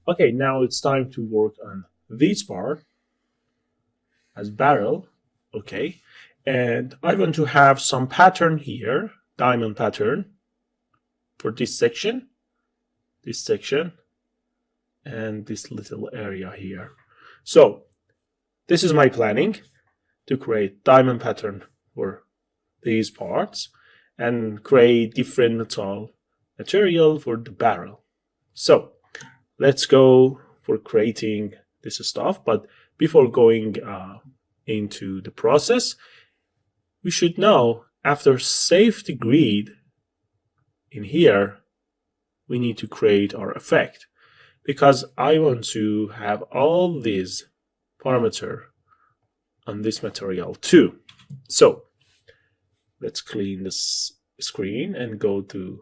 Okay, now it's time to work on this part as barrel. Okay, and I want to have some pattern here, diamond pattern for this section, and this little area here. So this is my planning to create diamond pattern for these parts and create different material for the barrel. So let's go for creating this stuff. But before going into the process, we should know after safety grid in here, we need to create our effect, because I want to have all these parameters on this material too. So let's clean this screen and go to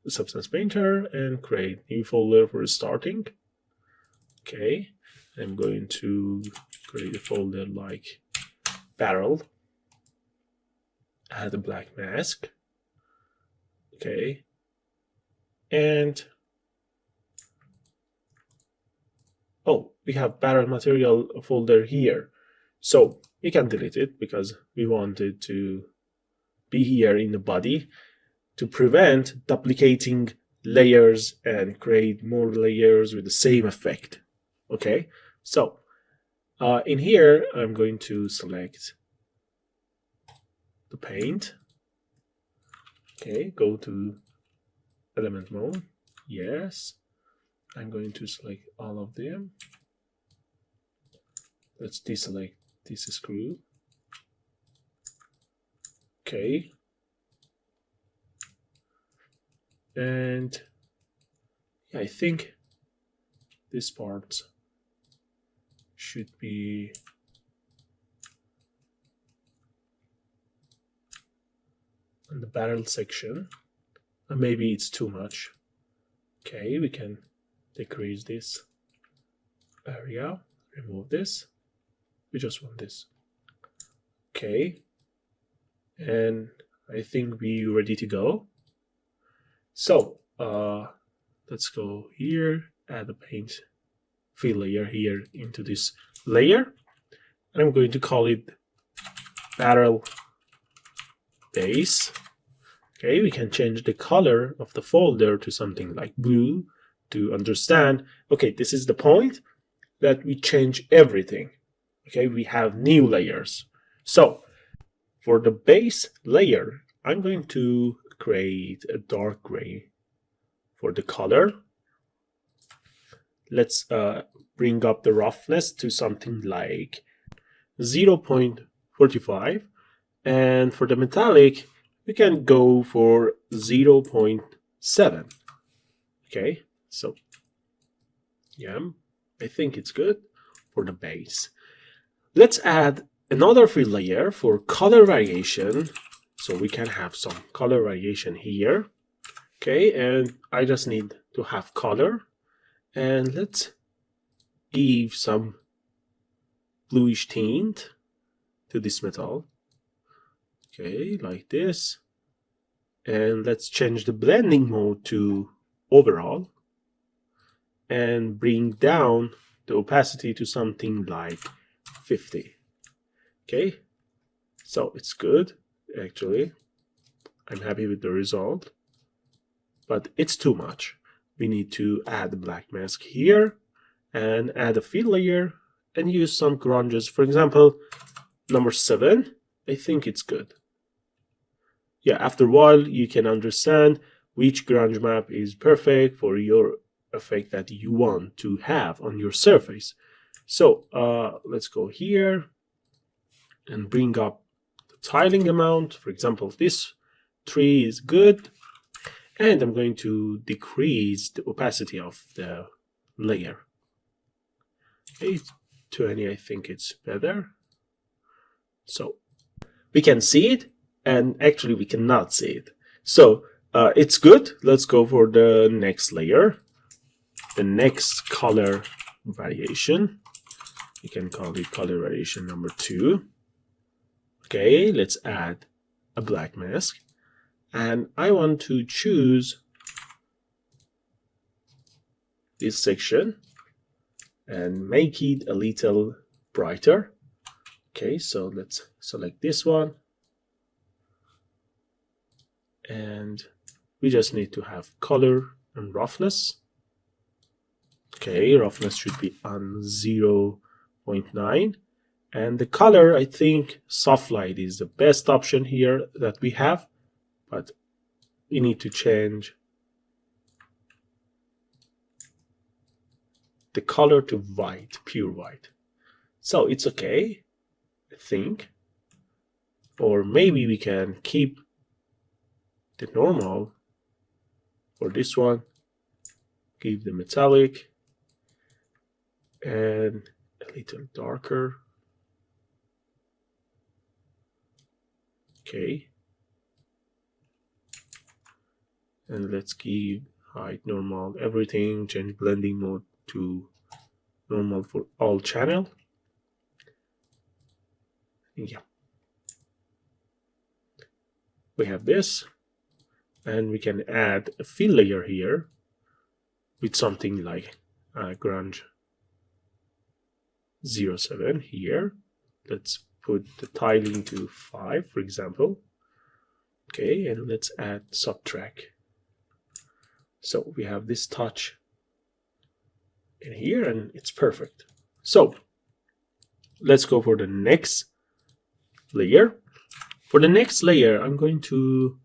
the Substance Painter and create new folder for starting. Okay, I'm going to create a folder like barrel, add a black mask. Okay, and oh, we have barrel material folder here, so we can delete it because we want it to be here in the body to prevent duplicating layers and create more layers with the same effect. Okay, so in here I'm going to select the paint. Okay, go to element mode. Yes, I'm going to select all of them. Let's deselect this screw. Okay, and yeah, I think this part should be in the barrel section. Maybe it's too much. Okay, we can decrease this area, remove this. We just want this. Okay, and I think we're ready to go. So let's go here, add a paint fill layer here into this layer, and I'm going to call it barrel base. Okay, we can change the color of the folder to something like blue to understand, okay, this is the point that we change everything. Okay, we have new layers. So for the base layer, I'm going to create a dark gray for the color. Let's bring up the roughness to something like 0.45, and for the metallic we can go for 0.7. Okay, so yeah, I think it's good for the base. Let's add another fill layer for color variation, so we can have some color variation here. Okay, and I just need to have color, and let's give some bluish tint to this metal. Okay, like this. And let's change the blending mode to overall and bring down the opacity to something like 50. Okay, so it's good actually. I'm happy with the result, but it's too much. We need to add the black mask here and add a fill layer and use some grunges. For example, number 7, I think it's good. Yeah, after a while you can understand which grunge map is perfect for your effect that you want to have on your surface. So let's go here and bring up the tiling amount. For example, this tree is good, and I'm going to decrease the opacity of the layer. Okay, 20, I think it's better. So we can see it, and actually we cannot see it. So it's good. Let's go for the next layer, the next color variation. You can call it color variation number 2. Okay, let's add a black mask, and I want to choose this section and make it a little brighter. Okay, so let's select this one. And we just need to have color and roughness. Okay, roughness should be on 0.9. And the color, I think soft light is the best option here that we have, but we need to change the color to white, pure white. So it's okay, I think. Or maybe we can keep the normal for this one, keep the metallic and a little darker. Okay, and let's keep height normal, everything, change blending mode to normal for all channel. Yeah, we have this, and we can add a fill layer here with something like grunge 07 here. Let's put the tiling to 5, for example. Okay, and let's add subtract. So we have this touch in here, and it's perfect. So let's go for the next layer. For the next layer, I'm going to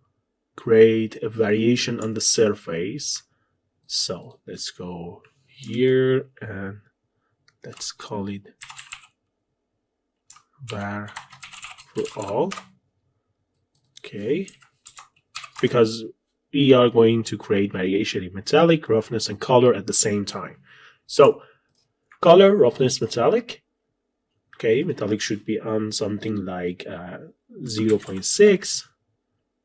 create a variation on the surface. So let's go here and let's call it var for all. Okay, because we are going to create variation in metallic, roughness, and color at the same time. So color, roughness, metallic. Okay, metallic should be on something like 0.6,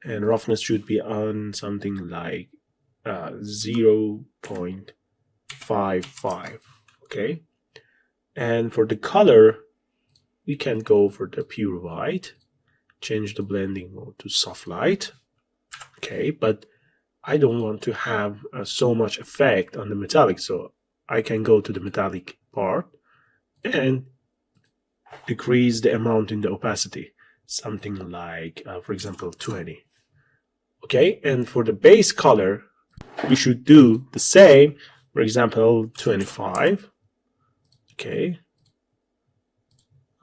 and roughness should be on something like 0.55. Okay, and for the color, we can go for the pure white, change the blending mode to soft light. Okay, but I don't want to have so much effect on the metallic, so I can go to the metallic part and decrease the amount in the opacity, something like, for example, 20. Okay, and for the base color, we should do the same, for example, 25. Okay.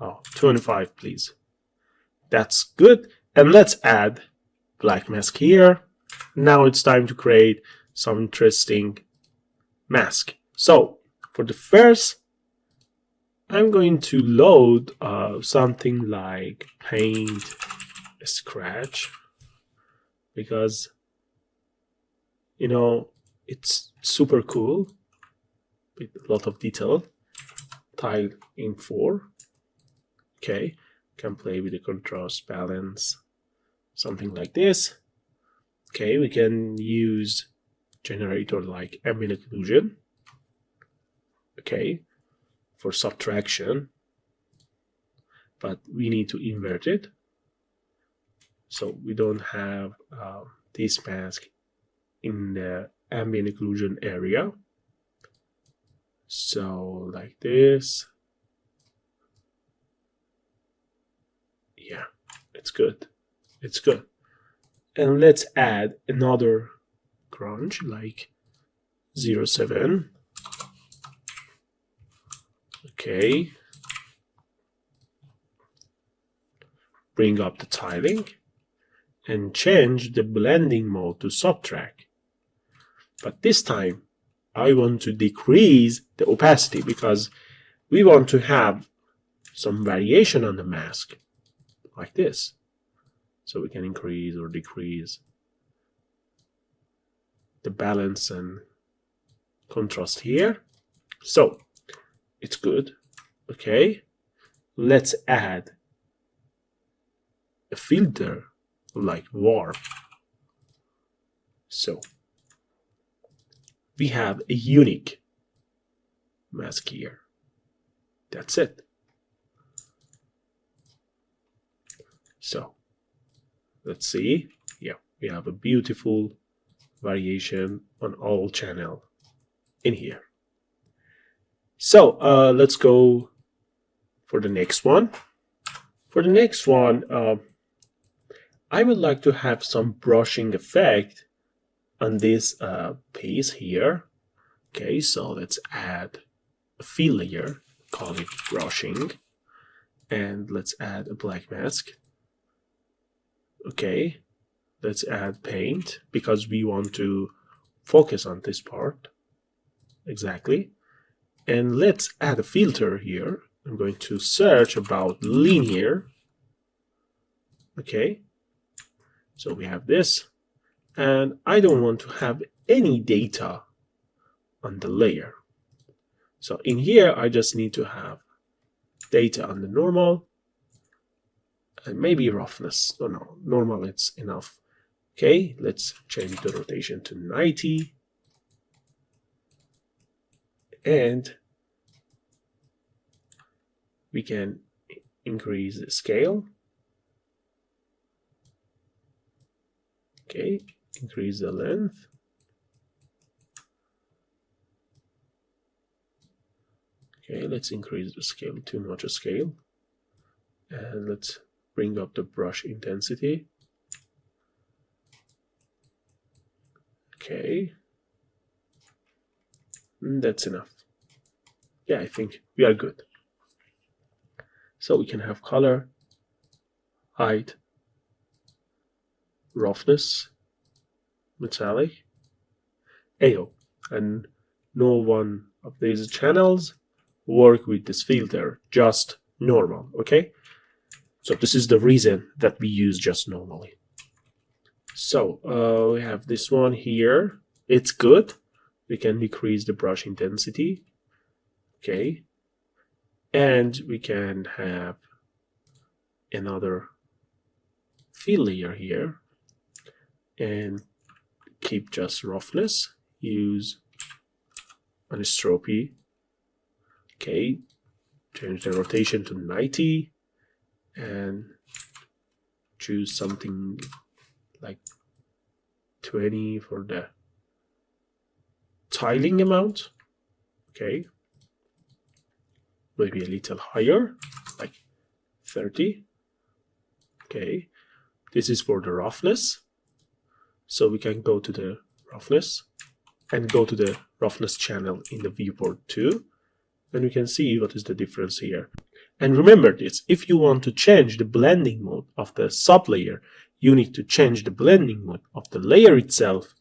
Oh, 25, please. That's good. And let's add black mask here. Now it's time to create some interesting mask. So for the first, I'm going to load something like paint scratch, because you know it's super cool with a lot of detail. Tile in 4. Okay, can play with the contrast, balance, something like this. Okay, we can use generator like ambient occlusion. Okay, for subtraction, but we need to invert it, so we don't have this mask in the ambient occlusion area. So like this. Yeah, it's good. It's good. And let's add another grunge like 07. Okay. Bring up the tiling and change the blending mode to subtract. But this time I want to decrease the opacity because we want to have some variation on the mask like this. So we can increase or decrease the balance and contrast here. So it's good. Okay, let's add a filter like warp. So we have a unique mask here. That's it. So let's see. Yeah, we have a beautiful variation on all channel in here. So let's go for the next one. For the next one, I would like to have some brushing effect on this piece here. Okay, so let's add a fill layer, call it brushing, and let's add a black mask. Okay, let's add paint because we want to focus on this part. Exactly. And let's add a filter here. I'm going to search about linear. Okay, so we have this, and I don't want to have any data on the layer. So in here, I just need to have data on the normal and maybe roughness. Oh no, normal, it's enough. Okay, let's change the rotation to 90. And we can increase the scale. Okay, increase the length. Okay, let's increase the scale, too much a scale. And let's bring up the brush intensity. Okay, that's enough. Yeah, I think we are good. So we can have color, height, roughness, metallic, AO, and no one of these channels work with this filter, just normal. Okay, so this is the reason that we use just normally. So we have this one here. It's good. We can decrease the brush intensity. Okay, and we can have another fill layer here and keep just roughness. Use anisotropy. Okay, change the rotation to 90 and choose something like 20 for the tiling amount. Okay, maybe a little higher, like 30. Okay, this is for the roughness. So we can go to the roughness and go to the roughness channel in the viewport too. And we can see what is the difference here. And remember this, if you want to change the blending mode of the sublayer, you need to change the blending mode of the layer itself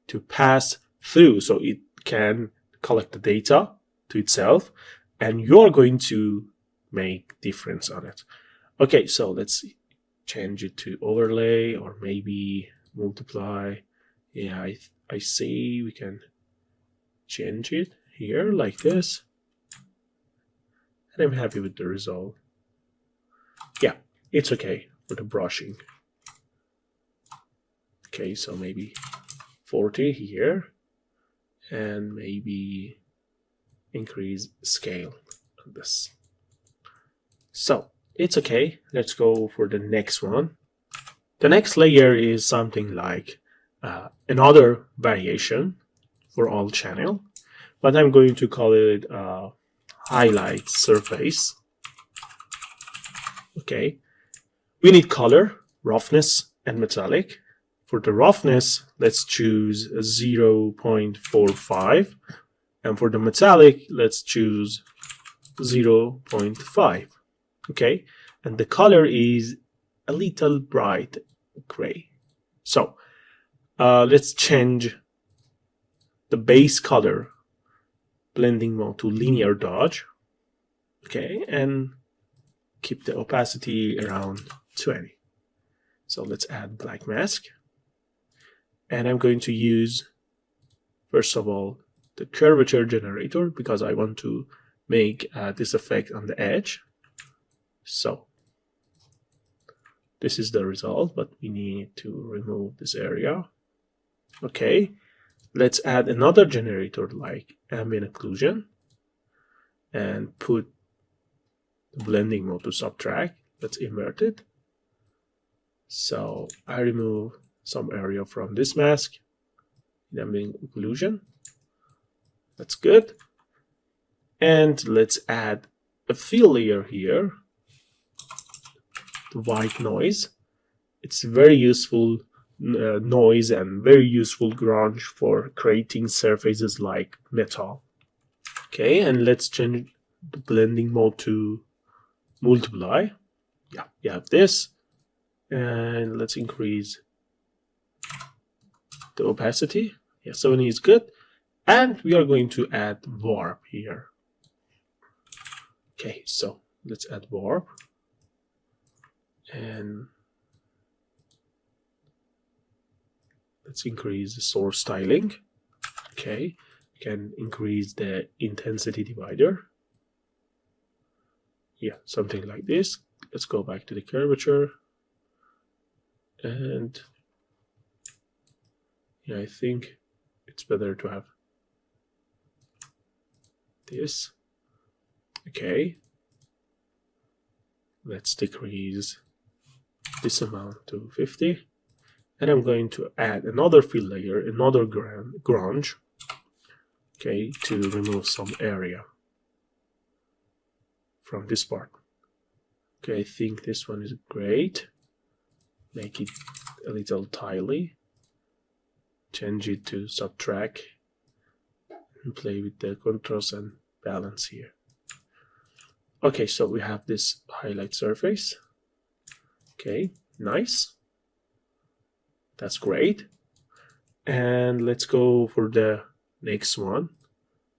to pass through so it can collect the data to itself, and you're going to make difference on it. Okay, so let's change it to overlay or maybe multiply. Yeah, I see we can change it here like this. And I'm happy with the result. Yeah, it's okay for the brushing. Okay, so maybe 40 here and maybe increase scale on this. So it's okay. Let's go for the next one. The next layer is something like another variation for all channel, but I'm going to call it highlight surface. Okay, we need color, roughness, and metallic. For the roughness, let's choose 0.45, and for the metallic, let's choose 0.5. Okay, and the color is a little bright gray. So let's change the base color blending mode to linear dodge. Okay, and keep the opacity around 20. So let's add black mask. And I'm going to use, first of all, the curvature generator because I want to make this effect on the edge. So this is the result, but we need to remove this area. Okay, let's add another generator like ambient occlusion and put the blending mode to subtract. Let's invert it. So I remove some area from this mask, ambient occlusion. That's good. And let's add a fill layer here, the white noise. It's very useful noise and very useful grunge for creating surfaces like metal. Okay, and let's change the blending mode to multiply. Yeah, you have this. And let's increase the opacity. Yeah, 70 is good. And we are going to add warp here. Okay, so let's add warp. And let's increase the source styling. Okay, you can increase the intensity divider. Yeah, something like this. Let's go back to the curvature. And yeah, I think it's better to have this. Okay, let's decrease this amount to 50. And I'm going to add another fill layer, another grunge, okay, to remove some area from this part. Okay, I think this one is great. Make it a little tiny. Change it to subtract and play with the contrast and balance here. Okay, so we have this highlight surface. Okay, nice. That's great. And let's go for the next one.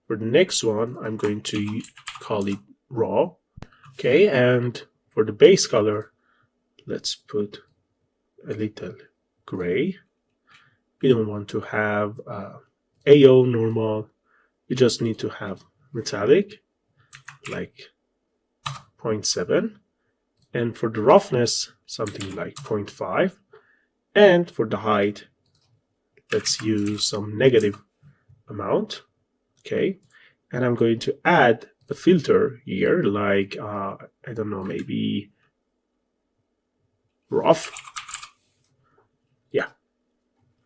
For the next one, I'm going to call it raw. Okay, and for the base color, let's put a little gray. We don't want to have AO normal. We just need to have metallic, like 0.7. And for the roughness, something like 0.5. And for the height, let's use some negative amount. Okay, and I'm going to add a filter here, like I don't know, maybe rough. Yeah,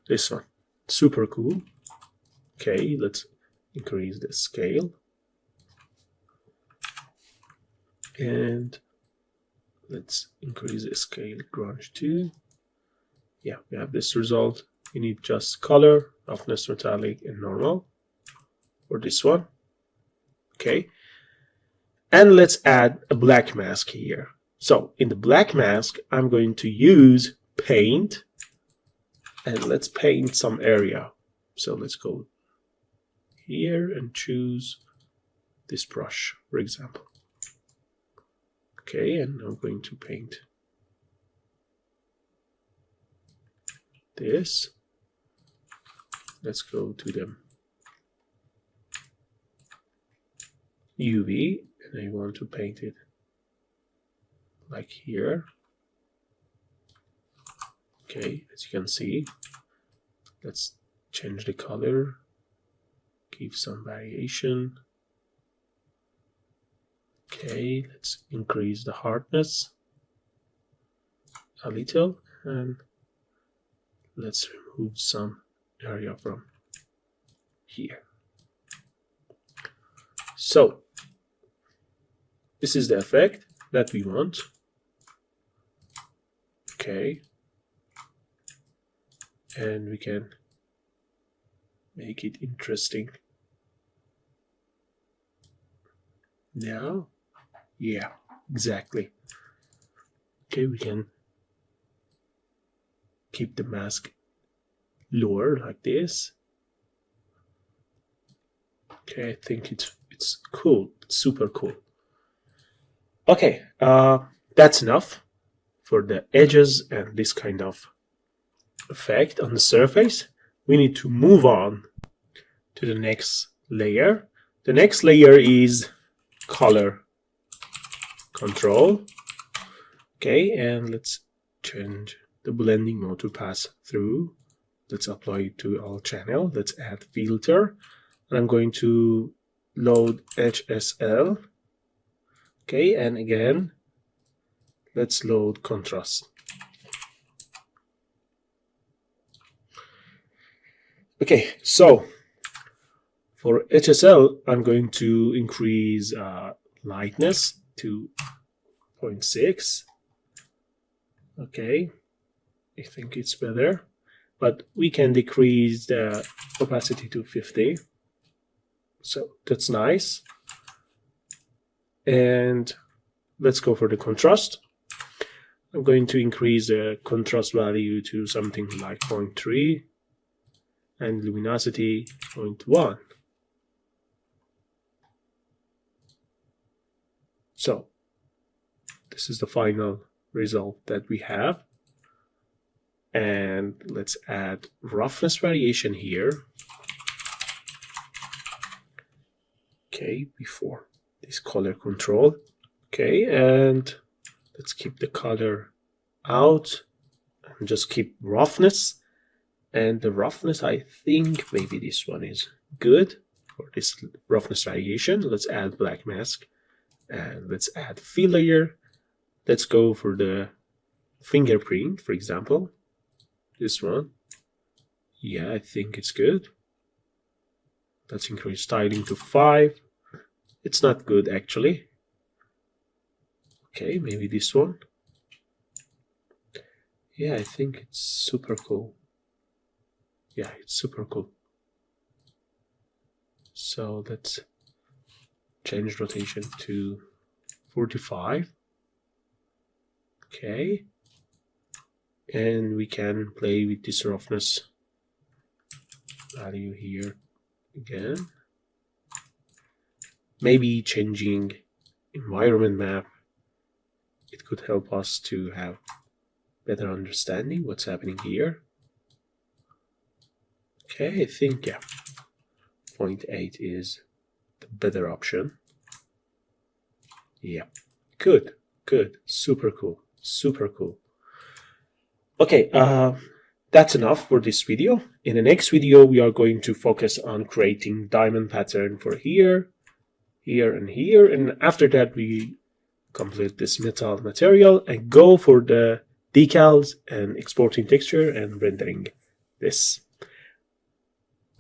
this one, super cool. Okay, let's increase the scale. And let's increase the scale grunge too. Yeah, we have this result. You need just color, roughness, metallic, and normal for this one. Okay, and let's add a black mask here. So in the black mask, I'm going to use paint, and let's paint some area. So let's go here and choose this brush, for example. Okay, and I'm going to paint this. Let's go to the UV, and I want to paint it like here. Okay, as you can see, let's change the color, give some variation. Okay, let's increase the hardness a little, and let's remove some area from here. So this is the effect that we want. Okay, and we can make it interesting now. Yeah, exactly. Okay, we can keep the mask lower like this. Okay, I think it's cool. It's super cool. Okay, that's enough for the edges and this kind of effect on the surface. We need to move on to the next layer. The next layer is color control. Okay, and let's change the blending mode to pass through. Let's apply it to all channel. Let's add filter, and I'm going to load HSL. Okay, and again, let's load contrast. Okay, so For HSL, I'm going to increase lightness to 0.6. Okay, I think it's better. But we can decrease the opacity to 50. So that's nice. And let's go for the contrast. I'm going to increase the contrast value to something like 0.3 and luminosity 0.1. So this is the final result that we have. And let's add roughness variation here. Okay, before this color control. Okay, and let's keep the color out and just keep roughness. And the roughness, I think maybe this one is good for this roughness variation. Let's add black mask and let's add fill layer. Let's go for the fingerprint, for example. This one. Yeah, I think it's good. Let's increase styling to 5. It's not good actually. Okay, maybe this one. Yeah, I think it's super cool. Yeah, it's super cool. So let's change rotation to 45. Okay. And we can play with this roughness value here again. Maybe changing environment map. It could help us to have better understanding what's happening here. Okay, I think, yeah, 0.8 is the better option. Yeah, good, good, super cool, super cool. Okay, that's enough for this video. In the next video, we are going to focus on creating diamond pattern for here, here, and here. And after that, we complete this metal material and go for the decals and exporting texture and rendering this.